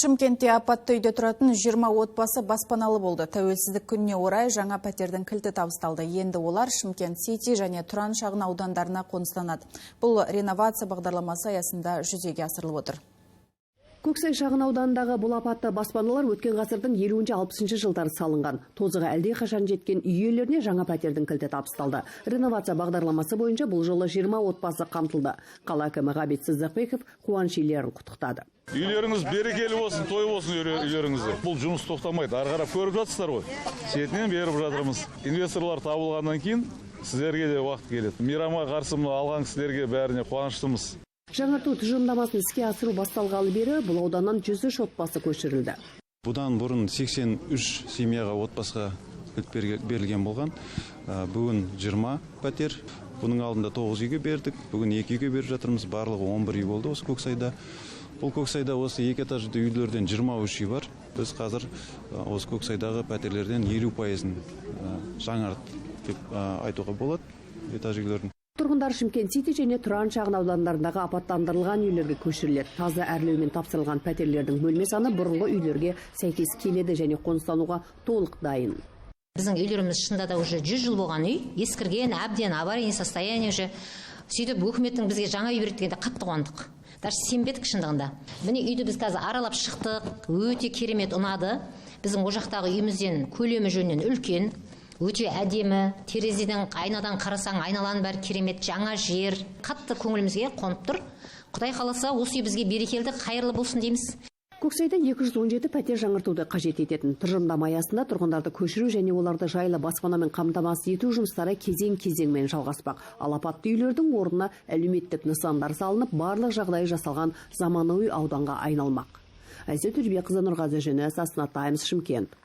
Шымкентте апатты үйде тұратын 20 отбасы баспаналы болды. Тәуелсіздік күніне орай жаңа пәтердің кілті табысталды. Енді олар Шымкент Сити және Тұран шағын аудандарына қоныстанады. Бұл реновация бағдарламасы аясында жүзеге асырылып отыр. Көксай шағын ауданындағы бұл апатты баспаналар өткен ғасырдың 50-60 жылдары салынған. Тозығы әлде қашан жеткен үй иелеріне жаңа пәтердің кілті табысталды. Реновация бағдарламасы бойынша бұл жолы 20 отбасы қамтылды. Қала әкімі Ғабит Сыздықбеков қуаныш иелерін құттықтады. Үйлеріңіз берекелі болсын, той болсын үйлеріңізде. Бұл жұмыс тоқтамайды. Ары қарап көріп жатсыздар ғой. Шетінен беріп жатырмыз. Инвесторлар табылғаннан кейін сіздерге де уақыт келеді. Мейрамға қарсы алған кісілерге бәріне қуаныштымыз. Жаңарту тұжырымдамасын іске асыру басталғалы бері бұл ауданнан 103 отбасы көшірілді. Бұдан бұрын 83 семьяға отбасыға кілт берілген болған. Бүгін 20 пәтер. Бұның алдында 9 үйге бердік. Бүгін 2 үйге беріп жатырмыз. Барлығы 11 үй болды осы Көксайда. Бұл Көксайда осы 2 этажды үйлерден 23 үй бар. Біз қазір осы Көксайдағы пәтерлерден 50%-ын жаңарт деп айтуға болады этаж үйлердің. Тұрғындар Шымкент Сити және Тұран шағын аудандарындағы апаттандырылған үйлерге көшіріледі. Таза әрлеумен тапсырылған пәтерлердің бөлме саны бұрынғы үйлерге сәйкес келеді және қоныстануға толық дайын. Біздің үйлеріміз шынында да уже 100 жыл болған үй, ескірген, әбден аварийный состояние уже. Сөйтіп үкіметтің бізге жаңа үй береді дегенде қатты қуандық. Даже сенбедік шындығында. Міне үйді біз қазір аралап шықтық, өте керемет ұнады. Біздің о жақтағы үйімізден көлемі жөнінен үлкен. Өте әдемі, терезеден айнадан қарасаң айналаның бәрі керемет, жаңа жер. Қатты көңілімізге қонып тұр. Құдай қаласа осы үй бізге берекелі, қайырлы болсын дейміз. Көксайда 217 пәтер жаңартуды қажет ететін тұжырымдама аясында тұрғындарды көшіру және оларды жайлы баспанамен қамтамасыз ету жұмыстары кезең-кезеңмен жалғаспақ. Ал апатты үйлердің орнына әлеуметтік нысандар салынып, барлық жағдайы жасалған заманауи ауданға айналмақ. Әсет Үрбекқызы, Нұрғазы Жүніс, Астана Таймс, Шымкент.